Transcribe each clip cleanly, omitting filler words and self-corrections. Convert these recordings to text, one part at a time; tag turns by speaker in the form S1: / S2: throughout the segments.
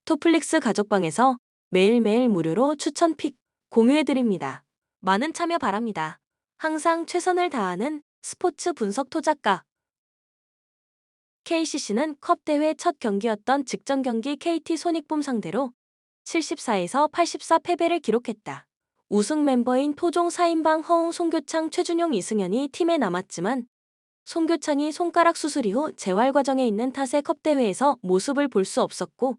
S1: 토플릭스 가족방에서 매일매일 무료로 추천 픽 공유해드립니다. 많은 참여 바랍니다. 항상 최선을 다하는 스포츠 분석 토작가. KCC는 컵 대회 첫 경기였던 직전 경기 KT 소닉붐 상대로 74에서 84 패배를 기록했다. 우승 멤버인 토종 4인방 허웅, 송교창, 최준용, 이승현이 팀에 남았지만 송교창이 손가락 수술 이후 재활 과정에 있는 탓에 컵 대회에서 모습을 볼 수 없었고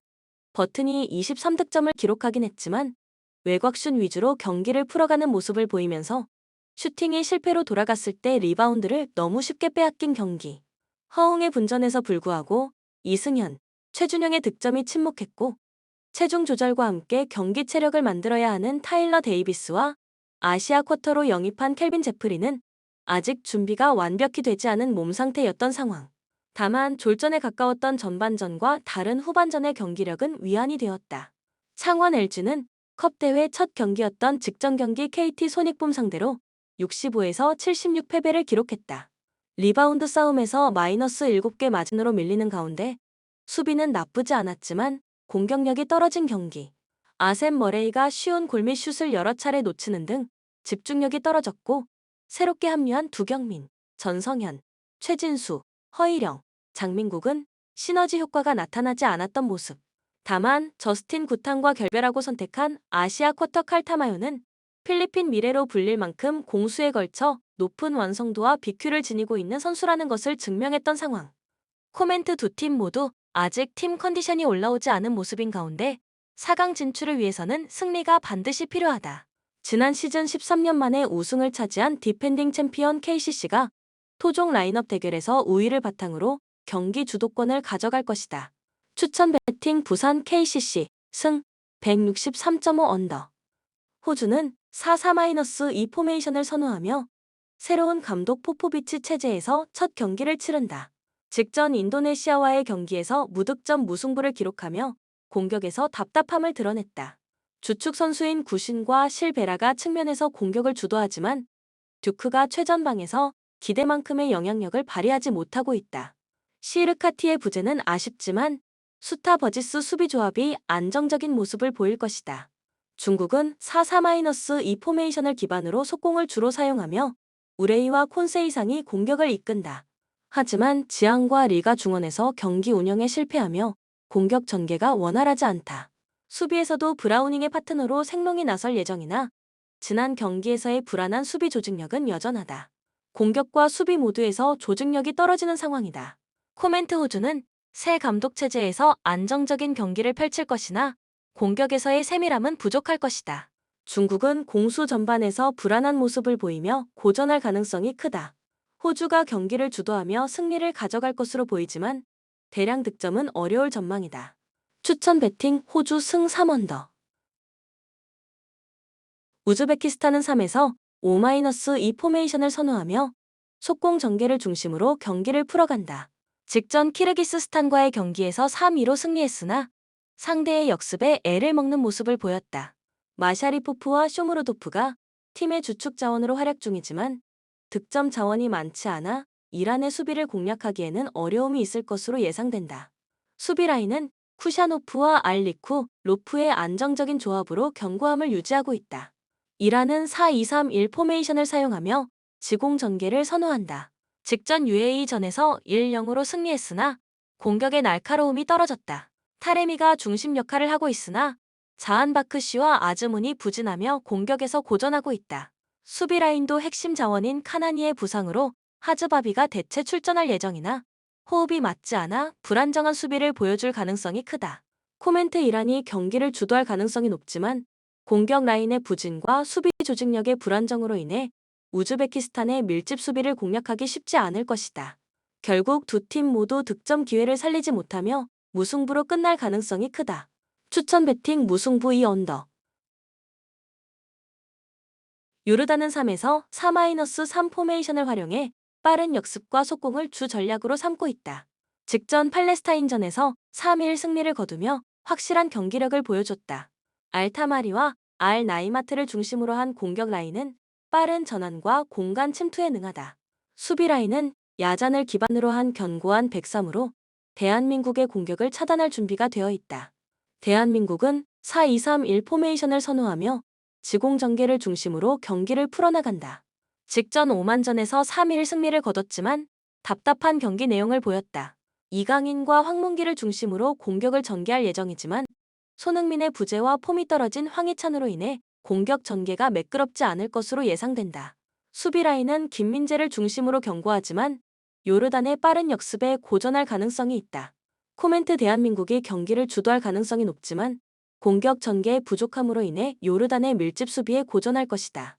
S1: 버튼이 23득점을 기록하긴 했지만 외곽슛 위주로 경기를 풀어가는 모습을 보이면서 슈팅이 실패로 돌아갔을 때 리바운드를 너무 쉽게 빼앗긴 경기. 허웅의 분전에서 불구하고 이승현, 최준용의 득점이 침묵했고 체중 조절과 함께 경기 체력을 만들어야 하는 타일러 데이비스와 아시아 쿼터로 영입한 켈빈 제프리는 아직 준비가 완벽히 되지 않은 몸 상태였던 상황. 다만 졸전에 가까웠던 전반전과 다른 후반전의 경기력은 위안이 되었다. 창원 LG는 컵 대회 첫 경기였던 직전 경기 KT 소닉붐 상대로 65에서 76 패배를 기록했다. 리바운드 싸움에서 마이너스 7개 마진으로 밀리는 가운데 수비는 나쁘지 않았지만 공격력이 떨어진 경기. 아셈 머레이가 쉬운 골밑슛을 여러 차례 놓치는 등 집중력이 떨어졌고 새롭게 합류한 두경민, 전성현, 최진수, 허일영, 장민국은 시너지 효과가 나타나지 않았던 모습. 다만 저스틴 구탄과 결별하고 선택한 아시아 쿼터 칼타마요는 필리핀 미래로 불릴 만큼 공수에 걸쳐 높은 완성도와 BQ를 지니고 있는 선수라는 것을 증명했던 상황. 코멘트 두 팀 모두 아직 팀 컨디션이 올라오지 않은 모습인 가운데 4강 진출을 위해서는 승리가 반드시 필요하다. 지난 시즌 13년 만에 우승을 차지한 디펜딩 챔피언 KCC가 토종 라인업 대결에서 우위를 바탕으로 경기 주도권을 가져갈 것이다. 추천 배팅 부산 KCC 승 163.5 언더. 호주는 4-4-2 포메이션을 선호하며 새로운 감독 포포비치 체제에서 첫 경기를 치른다. 직전 인도네시아와의 경기에서 무득점 무승부를 기록하며 공격에서 답답함을 드러냈다. 주축 선수인 구신과 실베라가 측면에서 공격을 주도하지만 듀크가 최전방에서 기대만큼의 영향력을 발휘하지 못하고 있다. 시르카티의 부재는 아쉽지만 수타 버지스 수비 조합이 안정적인 모습을 보일 것이다. 중국은 4-4-2 포메이션을 기반으로 속공을 주로 사용하며 우레이와 콘세이상이 공격을 이끈다. 하지만 지앙과 리가 중원에서 경기 운영에 실패하며 공격 전개가 원활하지 않다. 수비에서도 브라우닝의 파트너로 생롱이 나설 예정이나 지난 경기에서의 불안한 수비 조직력은 여전하다. 공격과 수비 모두에서 조직력이 떨어지는 상황이다. 코멘트 호주는 새 감독 체제에서 안정적인 경기를 펼칠 것이나 공격에서의 세밀함은 부족할 것이다. 중국은 공수 전반에서 불안한 모습을 보이며 고전할 가능성이 크다. 호주가 경기를 주도하며 승리를 가져갈 것으로 보이지만 대량 득점은 어려울 전망이다. 추천 배팅 호주 승 3언더. 우즈베키스탄은 3에서 5-2 포메이션을 선호하며 속공 전개를 중심으로 경기를 풀어간다. 직전 키르기스스탄과의 경기에서 3-2로 승리했으나 상대의 역습에 애를 먹는 모습을 보였다. 마샤리포프와 쇼무로도프가 팀의 주축 자원으로 활약 중이지만 득점 자원이 많지 않아 이란의 수비를 공략하기에는 어려움이 있을 것으로 예상된다. 수비 라인은 쿠샤노프와 알리쿠, 로프의 안정적인 조합으로 견고함을 유지하고 있다. 이란은 4-2-3-1 포메이션을 사용하며 지공 전개를 선호한다. 직전 UAE전에서 1-0으로 승리했으나 공격의 날카로움이 떨어졌다. 타레미가 중심 역할을 하고 있으나 자한바크시와 아즈문이 부진하며 공격에서 고전하고 있다. 수비 라인도 핵심 자원인 카나니의 부상으로 하즈바비가 대체 출전할 예정이나 호흡이 맞지 않아 불안정한 수비를 보여줄 가능성이 크다. 코멘트 이란이 경기를 주도할 가능성이 높지만 공격 라인의 부진과 수비 조직력의 불안정으로 인해 우즈베키스탄의 밀집 수비를 공략하기 쉽지 않을 것이다. 결국 두 팀 모두 득점 기회를 살리지 못하며 무승부로 끝날 가능성이 크다. 추천 배팅 무승부 2언더. 요르단은 3에서 4-3 포메이션을 활용해 빠른 역습과 속공을 주 전략으로 삼고 있다. 직전 팔레스타인전에서 3-1 승리를 거두며 확실한 경기력을 보여줬다. 알타마리와 알 나이마트를 중심으로 한 공격 라인은 빠른 전환과 공간 침투에 능하다. 수비 라인은 야잔을 기반으로 한 견고한 103으로 대한민국의 공격을 차단할 준비가 되어 있다. 대한민국은 4-2-3-1 포메이션을 선호하며 지공전개를 중심으로 경기를 풀어나간다. 직전 오만전에서 3-1 승리를 거뒀지만 답답한 경기 내용을 보였다. 이강인과 황문기를 중심으로 공격을 전개할 예정이지만 손흥민의 부재와 폼이 떨어진 황희찬으로 인해 공격 전개가 매끄럽지 않을 것으로 예상된다. 수비 라인은 김민재를 중심으로 경고하지만 요르단의 빠른 역습에 고전할 가능성이 있다. 코멘트 대한민국이 경기를 주도할 가능성이 높지만 공격 전개의 부족함으로 인해 요르단의 밀집 수비에 고전할 것이다.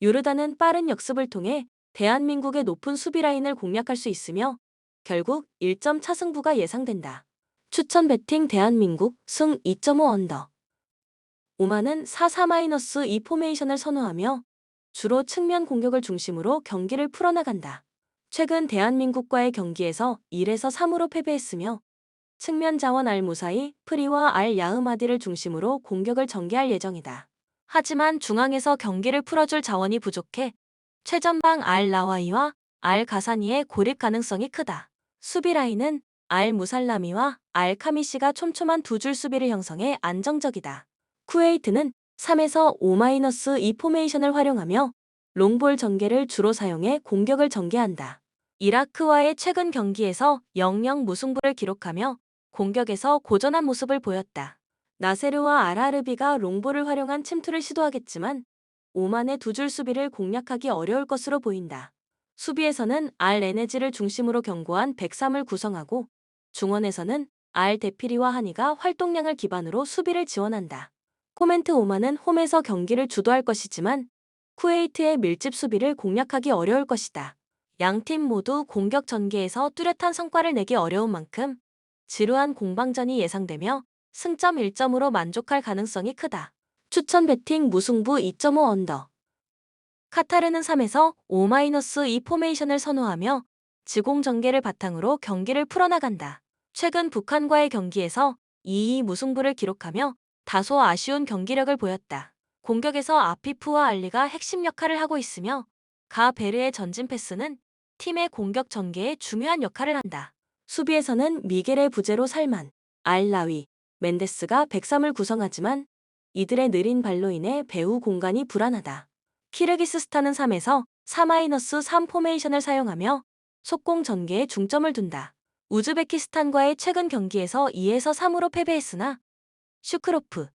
S1: 요르단은 빠른 역습을 통해 대한민국의 높은 수비 라인을 공략할 수 있으며 결국 1점 차승부가 예상된다. 추천 배팅 대한민국 승 2.5 언더. 오만은 4-4-2 포메이션을 선호하며 주로 측면 공격을 중심으로 경기를 풀어나간다. 최근 대한민국과의 경기에서 1에서 3으로 패배했으며 측면 자원 알무사이, 프리와 야흐마디를 중심으로 공격을 전개할 예정이다. 하지만 중앙에서 경기를 풀어줄 자원이 부족해 최전방 라와이와 가사니의 고립 가능성이 크다. 수비 라인은 무살라미와 카미시가 촘촘한 두 줄 수비를 형성해 안정적이다. 쿠웨이트는 3에서 5-2 포메이션을 활용하며 롱볼 전개를 주로 사용해 공격을 전개한다. 이라크와의 최근 경기에서 0-0 무승부를 기록하며 공격에서 고전한 모습을 보였다. 나세르와 알하르비가 롱볼을 활용한 침투를 시도하겠지만 오만의 두 줄 수비를 공략하기 어려울 것으로 보인다. 수비에서는 에네지를 중심으로 견고한 103을 구성하고 중원에서는 데피리와 하니가 활동량을 기반으로 수비를 지원한다. 코멘트 오만은 홈에서 경기를 주도할 것이지만 쿠웨이트의 밀집 수비를 공략하기 어려울 것이다. 양팀 모두 공격 전개에서 뚜렷한 성과를 내기 어려운 만큼 지루한 공방전이 예상되며 승점 1점으로 만족할 가능성이 크다. 추천 배팅 무승부 2.5 언더. 카타르는 3에서 5-2 포메이션을 선호하며 지공 전개를 바탕으로 경기를 풀어나간다. 최근 북한과의 경기에서 2-2 무승부를 기록하며 다소 아쉬운 경기력을 보였다. 공격에서 아피프와 알리가 핵심 역할을 하고 있으며 베르의 전진 패스는 팀의 공격 전개에 중요한 역할을 한다. 수비에서는 미겔의 부재로 살만, 라위, 멘데스가 103을 구성하지만 이들의 느린 발로 인해 배후 공간이 불안하다. 키르기스스탄은 3에서 4-3 포메이션을 사용하며 속공 전개에 중점을 둔다. 우즈베키스탄과의 최근 경기에서 2에서 3으로 패배했으나 슈크로프,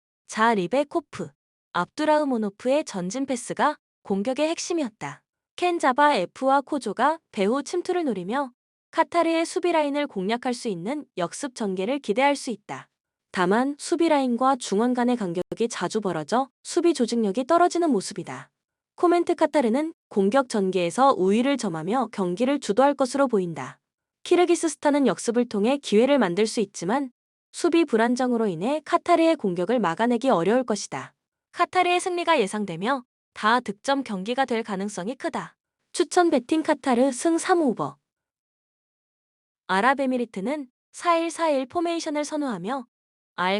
S1: 리베코프, 압두라흐모노프의 전진 패스가 공격의 핵심이었다. 켄자바 F와 코조가 배후 침투를 노리며 카타르의 수비 라인을 공략할 수 있는 역습 전개를 기대할 수 있다. 다만 수비 라인과 중원 간의 간격이 자주 벌어져 수비 조직력이 떨어지는 모습이다. 코멘트 카타르는 공격 전개에서 우위를 점하며 경기를 주도할 것으로 보인다. 키르기스스탄은 역습을 통해 기회를 만들 수 있지만 수비 불안정으로 인해 카타르의 공격을 막아내기 어려울 것이다. 카타르의 승리가 예상되며 다득점 경기가 될 가능성이 크다. 추천 배팅 카타르 승 3오버. 아랍에미리트는 4-1-4-1 포메이션을 선호하며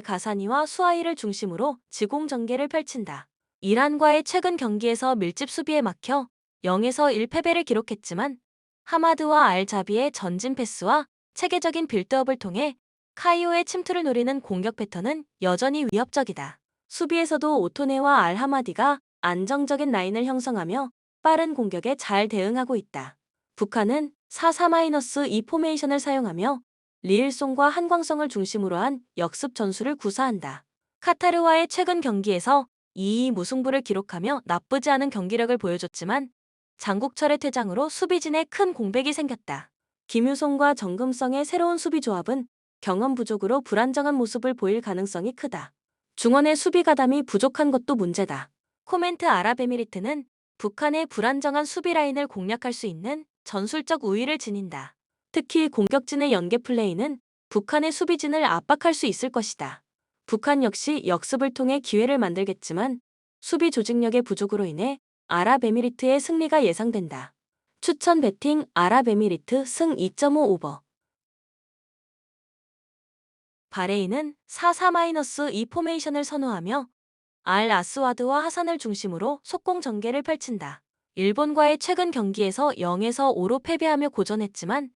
S1: 가사니와 수하이를 중심으로 지공 전개를 펼친다. 이란과의 최근 경기에서 밀집 수비에 막혀 0에서 1 패배를 기록했지만 하마드와 자비의 전진 패스와 체계적인 빌드업을 통해 카이오의 침투를 노리는 공격 패턴은 여전히 위협적이다. 수비에서도 오토네와 알하마디가 안정적인 라인을 형성하며 빠른 공격에 잘 대응하고 있다. 북한은 4-4-2 포메이션을 사용하며 리일송과 한광성을 중심으로 한 역습 전술을 구사한다. 카타르와의 최근 경기에서 2-2 무승부를 기록하며 나쁘지 않은 경기력을 보여줬지만 장국철의 퇴장으로 수비진에 큰 공백이 생겼다. 김유송과 정금성의 새로운 수비 조합은 경험 부족으로 불안정한 모습을 보일 가능성이 크다. 중원의 수비 가담이 부족한 것도 문제다. 코멘트 아랍에미리트는 북한의 불안정한 수비 라인을 공략할 수 있는 전술적 우위를 지닌다. 특히 공격진의 연계 플레이는 북한의 수비진을 압박할 수 있을 것이다. 북한 역시 역습을 통해 기회를 만들겠지만 수비 조직력의 부족으로 인해 아랍에미리트의 승리가 예상된다. 추천 배팅 아랍에미리트 승 2.5 오버. 바레인은 4-4-2 포메이션을 선호하며 아스와드와 하산을 중심으로 속공 전개를 펼친다. 일본과의 최근 경기에서 0에서 5로 패배하며 고전했지만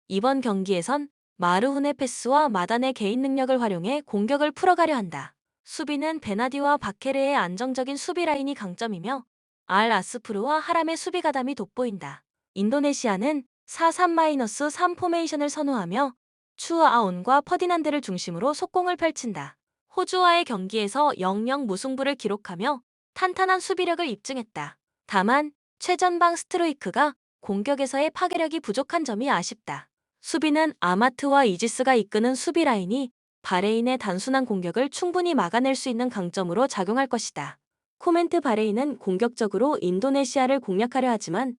S1: 이번 경기에선 마르훈의 패스와 마단의 개인 능력을 활용해 공격을 풀어가려 한다. 수비는 베나디와 바케르의 안정적인 수비 라인이 강점이며 알 아스프르와 하람의 수비 가담이 돋보인다. 인도네시아는 4-3-3 포메이션을 선호하며 추아온과 퍼디난드를 중심으로 속공을 펼친다. 호주와의 경기에서 0-0 무승부를 기록하며 탄탄한 수비력을 입증했다. 다만 최전방 스트로이크가 공격에서의 파괴력이 부족한 점이 아쉽다. 수비는 아마트와 이지스가 이끄는 수비 라인이 바레인의 단순한 공격을 충분히 막아낼 수 있는 강점으로 작용할 것이다. 코멘트 바레인은 공격적으로 인도네시아를 공략하려 하지만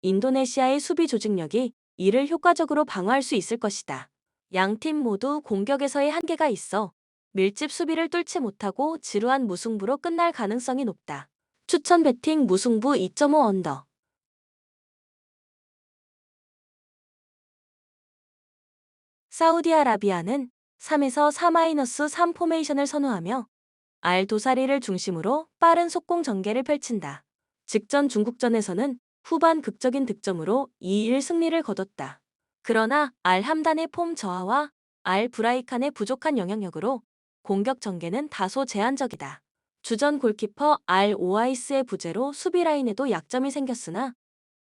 S1: 인도네시아의 수비 조직력이 이를 효과적으로 방어할 수 있을 것이다. 양팀 모두 공격에서의 한계가 있어 밀집 수비를 뚫지 못하고 지루한 무승부로 끝날 가능성이 높다. 추천 배팅 무승부 2.5 언더. 사우디아라비아는 3에서 4-3 포메이션을 선호하며 알 도사리를 중심으로 빠른 속공 전개를 펼친다. 직전 중국전에서는 후반 극적인 득점으로 2-1 승리를 거뒀다. 그러나 알 함단의 폼 저하와 알 브라이칸의 부족한 영향력으로 공격 전개는 다소 제한적이다. 주전 골키퍼 알 오아이스의 부재로 수비 라인에도 약점이 생겼으나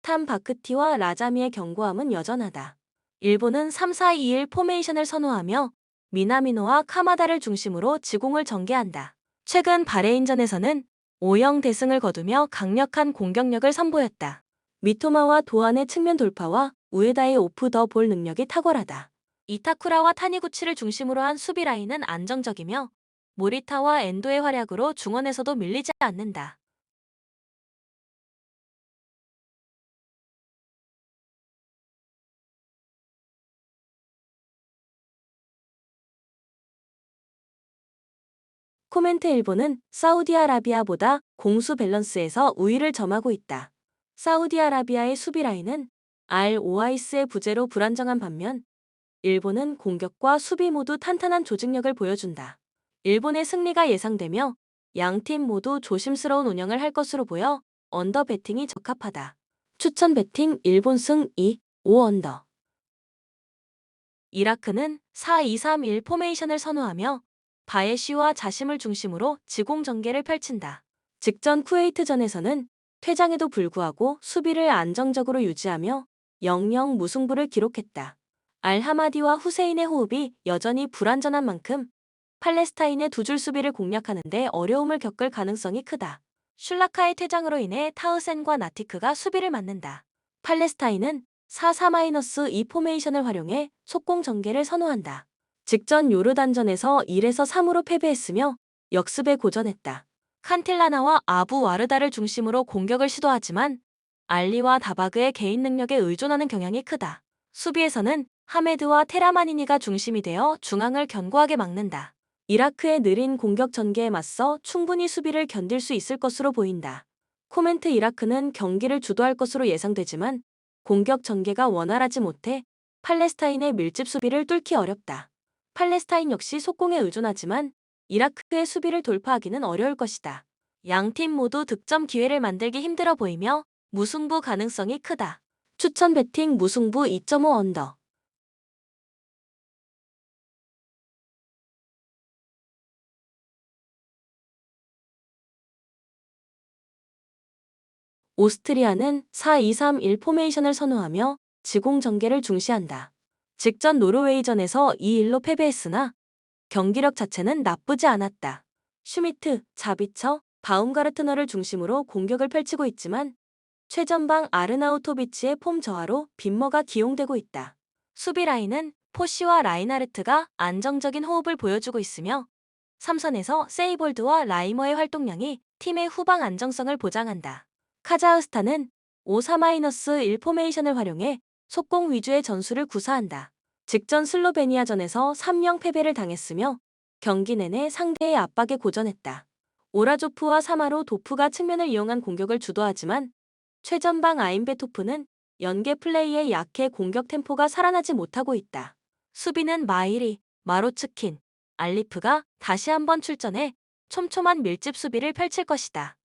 S1: 탐 바크티와 라자미의 견고함은 여전하다. 일본은 3-4-2-1 포메이션을 선호하며 미나미노와 카마다를 중심으로 지공을 전개한다. 최근 바레인전에서는 5-0 대승을 거두며 강력한 공격력을 선보였다. 미토마와 도안의 측면 돌파와 우에다의 오프 더 볼 능력이 탁월하다. 이타쿠라와 타니구치를 중심으로 한 수비 라인은 안정적이며 모리타와 엔도의 활약으로 중원에서도 밀리지 않는다. 코멘트 일본은 사우디아라비아보다 공수 밸런스에서 우위를 점하고 있다. 사우디아라비아의 수비 라인은 알 오아이스의 부재로 불안정한 반면 일본은 공격과 수비 모두 탄탄한 조직력을 보여준다. 일본의 승리가 예상되며 양팀 모두 조심스러운 운영을 할 것으로 보여 언더 배팅이 적합하다. 추천 배팅 일본 승 2, 5 언더. 이라크는 4-2-3-1 포메이션을 선호하며 바예시와 자심을 중심으로 지공 전개를 펼친다. 직전 쿠웨이트전에서는 퇴장에도 불구하고 수비를 안정적으로 유지하며 0-0 무승부를 기록했다. 알하마디와 후세인의 호흡이 여전히 불안전한 만큼 팔레스타인의 두 줄 수비를 공략하는 데 어려움을 겪을 가능성이 크다. 슐라카의 퇴장으로 인해 타흐센과 나티크가 수비를 맡는다. 팔레스타인은 4-4-2 포메이션을 활용해 속공 전개를 선호한다. 직전 요르단전에서 1-3으로 패배했으며 역습에 고전했다. 칸틸라나와 아부 와르다를 중심으로 공격을 시도하지만 알리와 다바그의 개인 능력에 의존하는 경향이 크다. 수비에서는 하메드와 테라마니니가 중심이 되어 중앙을 견고하게 막는다. 이라크의 느린 공격 전개에 맞서 충분히 수비를 견딜 수 있을 것으로 보인다. 코멘트 이라크는 경기를 주도할 것으로 예상되지만 공격 전개가 원활하지 못해 팔레스타인의 밀집 수비를 뚫기 어렵다. 팔레스타인 역시 속공에 의존하지만 이라크의 수비를 돌파하기는 어려울 것이다. 양팀 모두 득점 기회를 만들기 힘들어 보이며 무승부 가능성이 크다. 추천 배팅 무승부 2.5 언더. 오스트리아는 4-2-3-1 포메이션을 선호하며 지공 전개를 중시한다. 직전 노르웨이전에서 2-1로 패배했으나 경기력 자체는 나쁘지 않았다. 슈미트, 자비처, 바움가르트너를 중심으로 공격을 펼치고 있지만 최전방 아르나우토비치의 폼 저하로 빈머가 기용되고 있다. 수비 라인은 포시와 라인하르트가 안정적인 호흡을 보여주고 있으며 3선에서 세이볼드와 라이머의 활동량이 팀의 후방 안정성을 보장한다. 카자흐스탄은 5-4-1 포메이션을 활용해 속공 위주의 전술을 구사한다. 직전 슬로베니아전에서 3-0 패배를 당했으며 경기 내내 상대의 압박에 고전했다. 오라조프와 사마로 도프가 측면을 이용한 공격을 주도하지만 최전방 아임베토프는 연계 플레이에 약해 공격 템포가 살아나지 못하고 있다. 수비는 마이리, 마로츠킨, 알리프가 다시 한번 출전해 촘촘한 밀집 수비를 펼칠 것이다.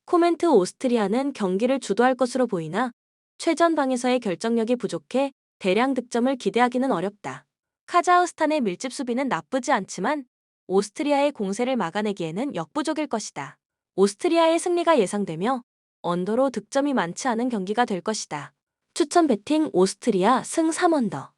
S1: 코멘트 오스트리아는 경기를 주도할 것으로 보이나 최전방에서의 결정력이 부족해 대량 득점을 기대하기는 어렵다. 카자흐스탄의 밀집 수비는 나쁘지 않지만 오스트리아의 공세를 막아내기에는 역부족일 것이다. 오스트리아의 승리가 예상되며 언더로 득점이 많지 않은 경기가 될 것이다. 추천 배팅 오스트리아 승 3언더.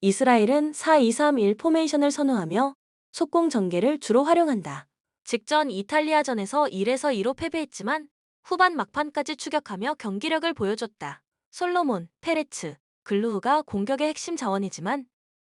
S1: 이스라엘은 4-2-3-1 포메이션을 선호하며 속공 전개를 주로 활용한다. 직전 이탈리아전에서 1-2로 패배했지만 후반 막판까지 추격하며 경기력을 보여줬다. 솔로몬, 페레츠, 글루흐가 공격의 핵심 자원이지만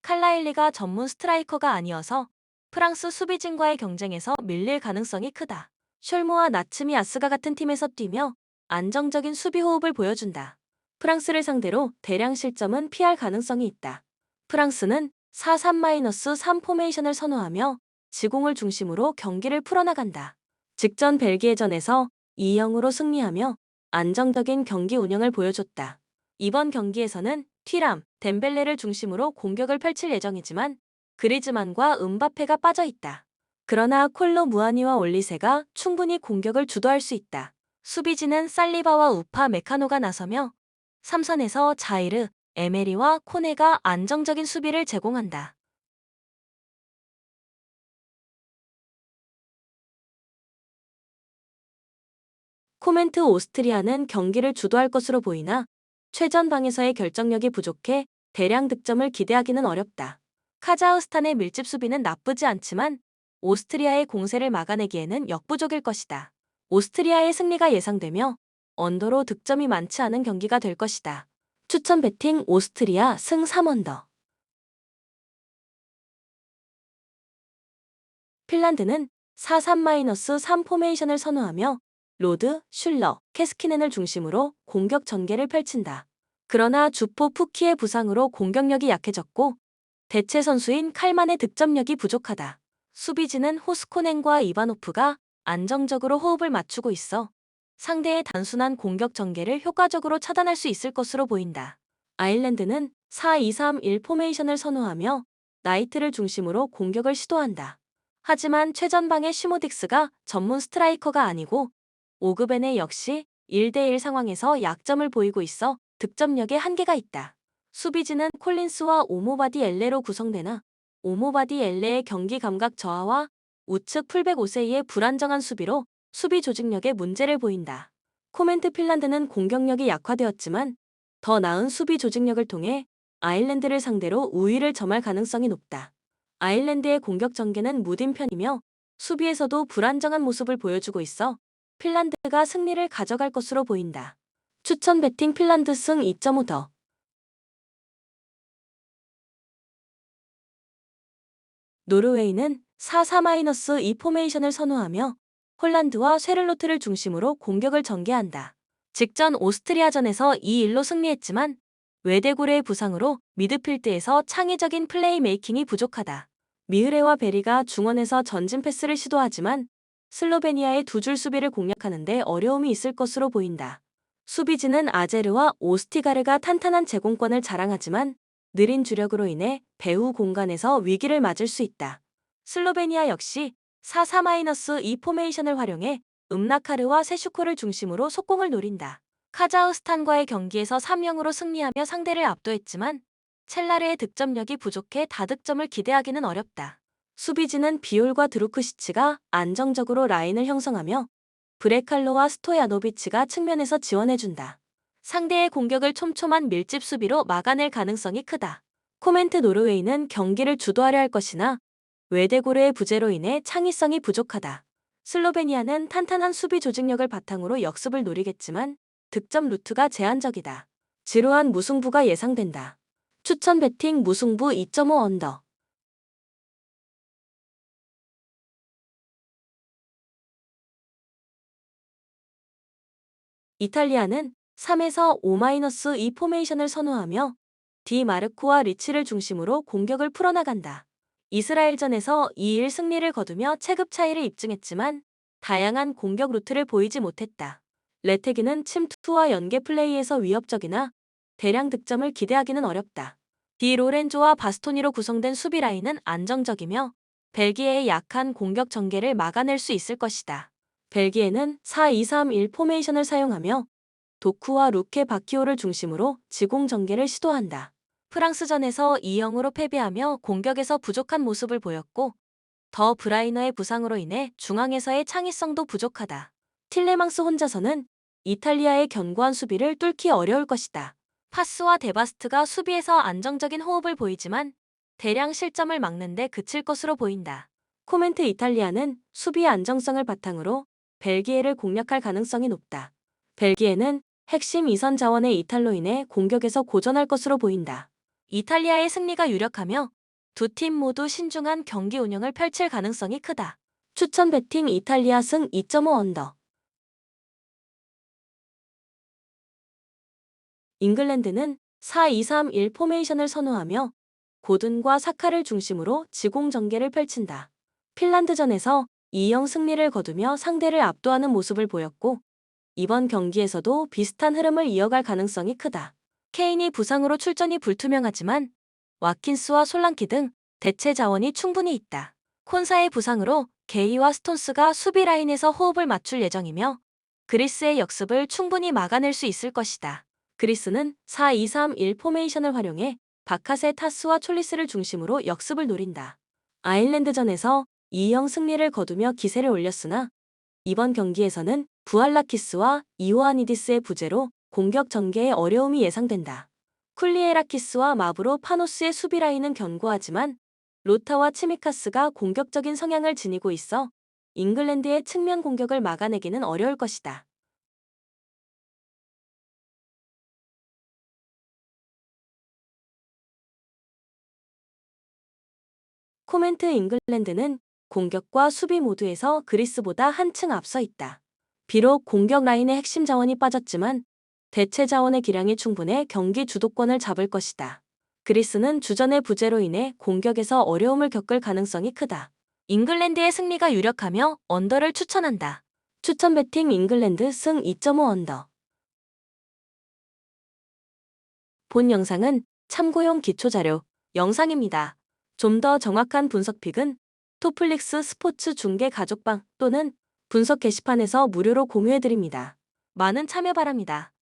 S1: 칼라일리가 전문 스트라이커가 아니어서 프랑스 수비진과의 경쟁에서 밀릴 가능성이 크다. 숄무와 나츠미아스가 같은 팀에서 뛰며 안정적인 수비 호흡을 보여준다. 프랑스를 상대로 대량 실점은 피할 가능성이 있다. 프랑스는 4-3-3 포메이션을 선호하며 지공을 중심으로 경기를 풀어나간다. 직전 벨기에전에서 2-0으로 승리하며 안정적인 경기 운영을 보여줬다. 이번 경기에서는 튀람, 덴벨레를 중심으로 공격을 펼칠 예정이지만 그리즈만과 음바페가 빠져있다. 그러나 콜로 무아니와 올리세가 충분히 공격을 주도할 수 있다. 수비진은 살리바와 우파 메카노가 나서며 3선에서 자이르, 에메리와 코네가 안정적인 수비를 제공한다. 코멘트 오스트리아는 경기를 주도할 것으로 보이나 최전방에서의 결정력이 부족해 대량 득점을 기대하기는 어렵다. 카자흐스탄의 밀집 수비는 나쁘지 않지만 오스트리아의 공세를 막아내기에는 역부족일 것이다. 오스트리아의 승리가 예상되며 언더로 득점이 많지 않은 경기가 될 것이다. 추천 배팅 오스트리아 승 3언더. 핀란드는 4-3-3 포메이션을 선호하며 로드, 슐러, 캐스키넨을 중심으로 공격 전개를 펼친다. 그러나 주포 푸키의 부상으로 공격력이 약해졌고 대체 선수인 칼만의 득점력이 부족하다. 수비진은 호스코넨과 이바노프가 안정적으로 호흡을 맞추고 있어 상대의 단순한 공격 전개를 효과적으로 차단할 수 있을 것으로 보인다. 아일랜드는 4-2-3-1 포메이션을 선호하며 나이트를 중심으로 공격을 시도한다. 하지만 최전방의 슈모딕스가 전문 스트라이커가 아니고 오그베네 역시 1대1 상황에서 약점을 보이고 있어 득점력에 한계가 있다. 수비진은 콜린스와 오모바디 엘레로 구성되나 오모바디 엘레의 경기 감각 저하와 우측 풀백 오세이의 불안정한 수비로 수비 조직력에 문제를 보인다. 코멘트 핀란드는 공격력이 약화되었지만 더 나은 수비 조직력을 통해 아일랜드를 상대로 우위를 점할 가능성이 높다. 아일랜드의 공격 전개는 무딘 편이며 수비에서도 불안정한 모습을 보여주고 있어 핀란드가 승리를 가져갈 것으로 보인다. 추천 배팅 핀란드 승 2.5 더. 노르웨이는 4-4-2 포메이션을 선호하며 홀란드와 쉐를로트를 중심으로 공격을 전개한다. 직전 오스트리아전에서 2-1로 승리했지만 외대구레의 부상으로 미드필드에서 창의적인 플레이메이킹이 부족하다. 미흐레와 베리가 중원에서 전진 패스를 시도하지만 슬로베니아의 두 줄 수비를 공략하는 데 어려움이 있을 것으로 보인다. 수비진은 아제르와 오스티가르가 탄탄한 제공권을 자랑하지만 느린 주력으로 인해 배후 공간에서 위기를 맞을 수 있다. 슬로베니아 역시 4-4-2 포메이션을 활용해 음나카르와 세슈코를 중심으로 속공을 노린다. 카자흐스탄과의 경기에서 3-0으로 승리하며 상대를 압도했지만 첼라르의 득점력이 부족해 다득점을 기대하기는 어렵다. 수비진은 비올과 드루크시치가 안정적으로 라인을 형성하며 브레칼로와 스토야노비치가 측면에서 지원해준다. 상대의 공격을 촘촘한 밀집 수비로 막아낼 가능성이 크다. 코멘트 노르웨이는 경기를 주도하려 할 것이나 외대고르의 부재로 인해 창의성이 부족하다. 슬로베니아는 탄탄한 수비 조직력을 바탕으로 역습을 노리겠지만 득점 루트가 제한적이다. 지루한 무승부가 예상된다. 추천 배팅 무승부 2.5 언더. 이탈리아는 3-5-2 포메이션을 선호하며 디 마르코와 리치를 중심으로 공격을 풀어나간다. 이스라엘전에서 2-1 승리를 거두며 체급 차이를 입증했지만 다양한 공격 루트를 보이지 못했다. 레테기는 침투와 연계 플레이에서 위협적이나 대량 득점을 기대하기는 어렵다. 디 로렌조와 바스토니로 구성된 수비 라인은 안정적이며 벨기에의 약한 공격 전개를 막아낼 수 있을 것이다. 벨기에는 4-2-3-1 포메이션을 사용하며 도쿠와 루케 바키오를 중심으로 지공 전개를 시도한다. 프랑스전에서 2-0으로 패배하며 공격에서 부족한 모습을 보였고 더 브라이너의 부상으로 인해 중앙에서의 창의성도 부족하다. 틸레망스 혼자서는 이탈리아의 견고한 수비를 뚫기 어려울 것이다. 파스와 데바스트가 수비에서 안정적인 호흡을 보이지만 대량 실점을 막는데 그칠 것으로 보인다. 코멘트 이탈리아는 수비의 안정성을 바탕으로 벨기에를 공략할 가능성이 높다. 벨기에는 핵심 이선 자원의 이탈로 인해 공격에서 고전할 것으로 보인다. 이탈리아의 승리가 유력하며 두 팀 모두 신중한 경기 운영을 펼칠 가능성이 크다. 추천 배팅 이탈리아 승 2.5 언더. 잉글랜드는 4-2-3-1 포메이션을 선호하며 고든과 사카를 중심으로 지공 전개를 펼친다. 핀란드전에서 2-0 승리를 거두며 상대를 압도하는 모습을 보였고 이번 경기에서도 비슷한 흐름을 이어갈 가능성이 크다. 케인이 부상으로 출전이 불투명하지만 와킨스와 솔랑키 등 대체 자원이 충분히 있다. 콘사의 부상으로 게이와 스톤스가 수비 라인에서 호흡을 맞출 예정이며 그리스의 역습을 충분히 막아낼 수 있을 것이다. 그리스는 4-2-3-1 포메이션을 활용해 바카세 타스와 촐리스를 중심으로 역습을 노린다. 아일랜드전에서 2-0 승리를 거두며 기세를 올렸으나 이번 경기에서는 부알라키스와 이오아니디스의 부재로 공격 전개에 어려움이 예상된다. 쿨리에라키스와 마브로 파노스의 수비 라인은 견고하지만 로타와 치미카스가 공격적인 성향을 지니고 있어 잉글랜드의 측면 공격을 막아내기는 어려울 것이다. 코멘트 잉글랜드는 공격과 수비 모두에서 그리스보다 한층 앞서 있다. 비록 공격 라인의 핵심 자원이 빠졌지만 대체 자원의 기량이 충분해 경기 주도권을 잡을 것이다. 그리스는 주전의 부재로 인해 공격에서 어려움을 겪을 가능성이 크다. 잉글랜드의 승리가 유력하며 언더를 추천한다. 추천 배팅 잉글랜드 승 2.5 언더. 본 영상은 참고용 기초자료 영상입니다. 좀 더 정확한 분석 픽은 토플릭스 스포츠 중계 가족방 또는 분석 게시판에서 무료로 공유해드립니다. 많은 참여 바랍니다.